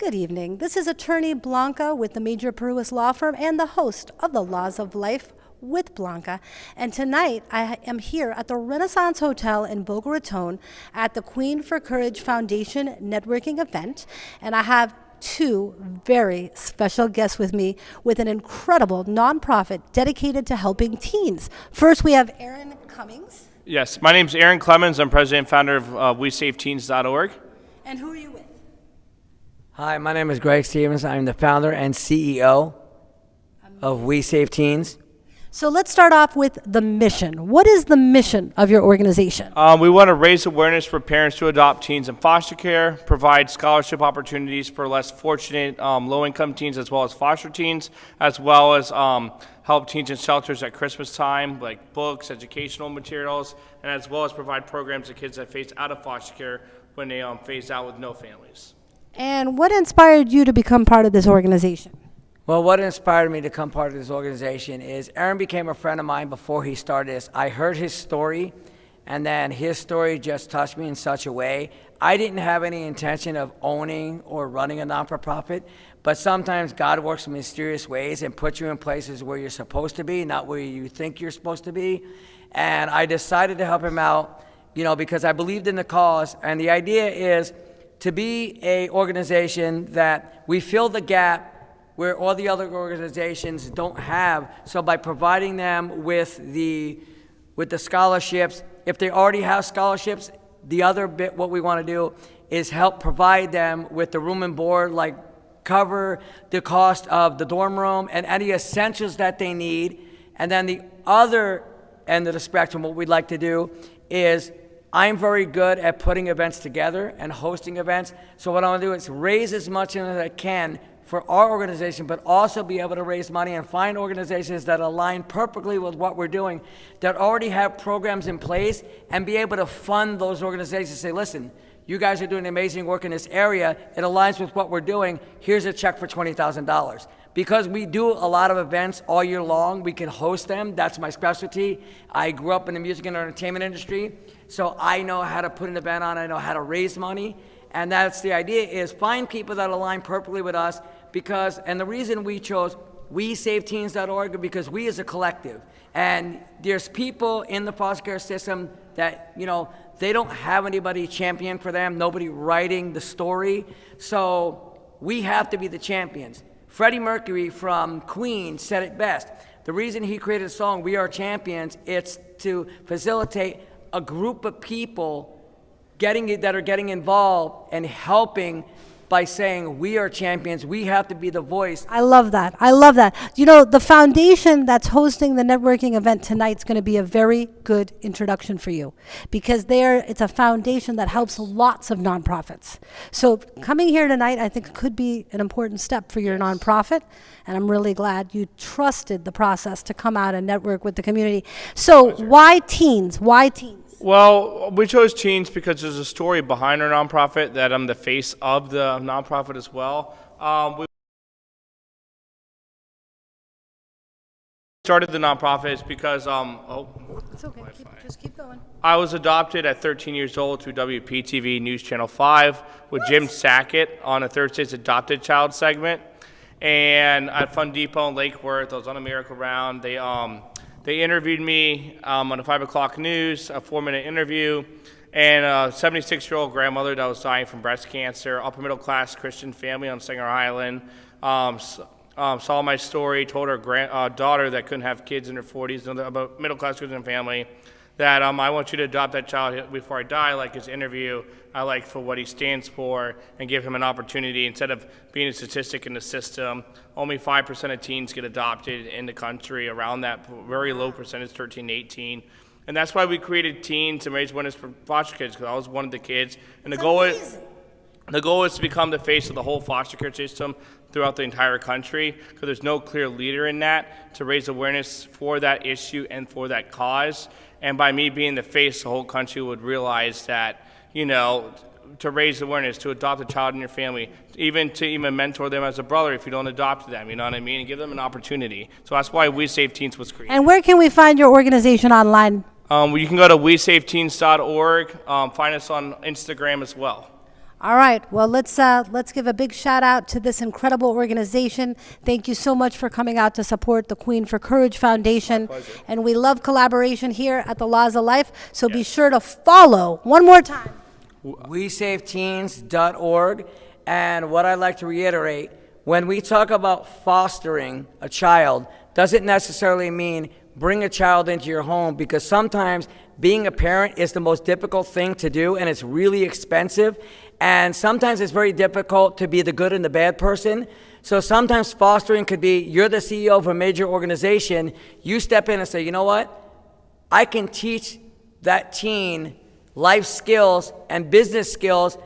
Good evening. This is Attorney Blanca with the Major Peruis Law Firm and the host of The Laws of Life with Blanca. And tonight I am here at the Renaissance Hotel in Boca Raton at the Queen for Courage Foundation networking event. And I have two very special guests with me with an incredible nonprofit dedicated to helping teens. First, we have Aaron Cummings. Yes, my name is Aaron Clemens. I'm president and founder of WeSaveTeens.org. And who are you with? Hi, my name is Greg Stevens. I'm the founder and CEO of We Save Teens. So let's start off with the mission. What is the mission of your organization? We want to raise awareness for parents to adopt teens in foster care, provide scholarship opportunities for less fortunate low-income teens as well as foster teens, as well as help teens in shelters at Christmas time, like books, educational materials, and as well as provide programs to kids that phase out of foster care when they phase out with no families. And what inspired you to become part of this organization? Well, what inspired me to become part of this organization is Aaron became a friend of mine before he started this. I heard his story, and then his story just touched me in such a way. I didn't have any intention of owning or running a non-for-profit, but sometimes God works in mysterious ways and puts you in places where you're supposed to be, not where you think you're supposed to be. And I decided to help him out, because I believed in the cause. And the idea is to be a organization that we fill the gap where all the other organizations don't have. So by providing them with the scholarships, if they already have scholarships, the other bit what we want to do is help provide them with the room and board, like cover the cost of the dorm room and any essentials that they need. And then the other end of the spectrum, what we'd like to do is I'm very good at putting events together and hosting events. So what I want to do is raise as much as I can for our organization, but also be able to raise money and find organizations that align perfectly with what we're doing, that already have programs in place, and be able to fund those organizations. Say, listen, you guys are doing amazing work in this area. It aligns with what we're doing. Here's a check for $20,000. Because we do a lot of events all year long, we can host them. That's my specialty. I grew up in the music and entertainment industry, so I know how to put an event on. I know how to raise money. And that's the idea, is find people that align perfectly with us, and the reason we chose WeSaveTeens.org, because we as a collective, and there's people in the foster care system that, they don't have anybody champion for them, nobody writing the story, so we have to be the champions. Freddie Mercury from Queen said it best. The reason he created a song, We Are Champions, it's to facilitate a group of people that are getting involved and helping by saying we are champions. We have to be the voice. I love that. I love that. The foundation that's hosting the networking event tonight is going to be a very good introduction for you, because it's a foundation that helps lots of nonprofits. So coming here tonight, I think, could be an important step for your nonprofit, and I'm really glad you trusted the process to come out and network with the community. So why teens? Why teens? Well, we chose teens because there's a story behind our nonprofit that I'm the face of the nonprofit as well. We started the nonprofit because, It's okay, just keep going. I was adopted at 13 years old through WPTV News Channel 5 with Jim Sackett on a Thursday's Adopted Child segment. And at Fun Depot in Lake Worth, I was on a merry-go-round. They interviewed me on the 5 o'clock news, a 4-minute interview, and a 76-year-old grandmother that was dying from breast cancer, upper middle class Christian family on Singer Island, saw my story, told her daughter that couldn't have kids in her 40s, about middle class Christian family, that I want you to adopt that child before I die, like his interview, I like for what he stands for, and give him an opportunity. Instead of being a statistic in the system, only 5% of teens get adopted in the country, around that very low percentage, 13 to 18. And that's why we created Teens and Raise Awareness for Foster Kids, because I was one of the kids. And the goal is to become the face of the whole foster care system throughout the entire country, because there's no clear leader in that to raise awareness for that issue and for that cause. And by me being the face, the whole country would realize that, to raise awareness, to adopt a child in your family, even mentor them as a brother if you don't adopt them, you know what I mean, and give them an opportunity. So that's why We Save Teens was created. And where can we find your organization online? You can go to WeSaveTeens.org, find us on Instagram as well. All right. Well, let's give a big shout out to this incredible organization. Thank you so much for coming out to support the Queen for Courage Foundation. And we love collaboration here at the Laws of Life. So be sure to follow one more time. WeSaveTeens.org. And what I'd like to reiterate, when we talk about fostering a child, doesn't necessarily mean bring a child into your home, because sometimes being a parent is the most difficult thing to do, and it's really expensive. And sometimes it's very difficult to be the good and the bad person. So sometimes fostering could be, you're the CEO of a major organization, you step in and say, you know what? I can teach that teen life skills and business skills,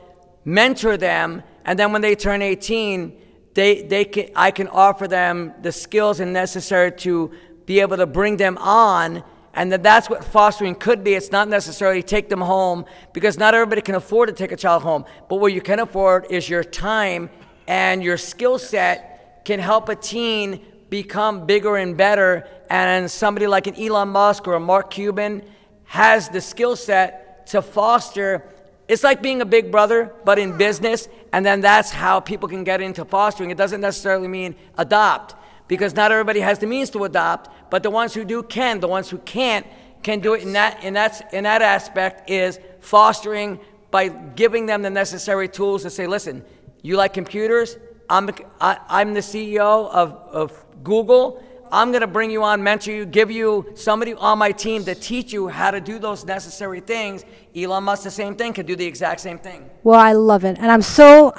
mentor them, and then when they turn 18, I can offer them the skills and necessary to be able to bring them on. And that's what fostering could be. It's not necessarily take them home, because not everybody can afford to take a child home. But what you can afford is your time, and your skill set can help a teen become bigger and better. And somebody like an Elon Musk or a Mark Cuban has the skill set to foster. It's like being a big brother, but in business. And then that's how people can get into fostering. It doesn't necessarily mean adopt, because not everybody has the means to adopt, but the ones who do can. The ones who can't can do it in that aspect is fostering by giving them the necessary tools to say, listen, you like computers? I'm the CEO of Google. I'm going to bring you on, mentor you, give you somebody on my team to teach you how to do those necessary things. Elon Musk, the same thing, could do the exact same thing. Well, I love it. And I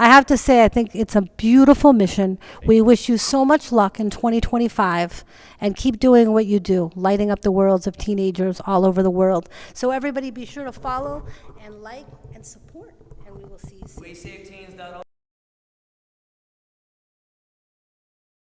have to say, I think it's a beautiful mission. We wish you so much luck in 2025, and keep doing what you do, lighting up the worlds of teenagers all over the world. So everybody be sure to follow and like and support, and we will see you soon. WeSaveTeens.org.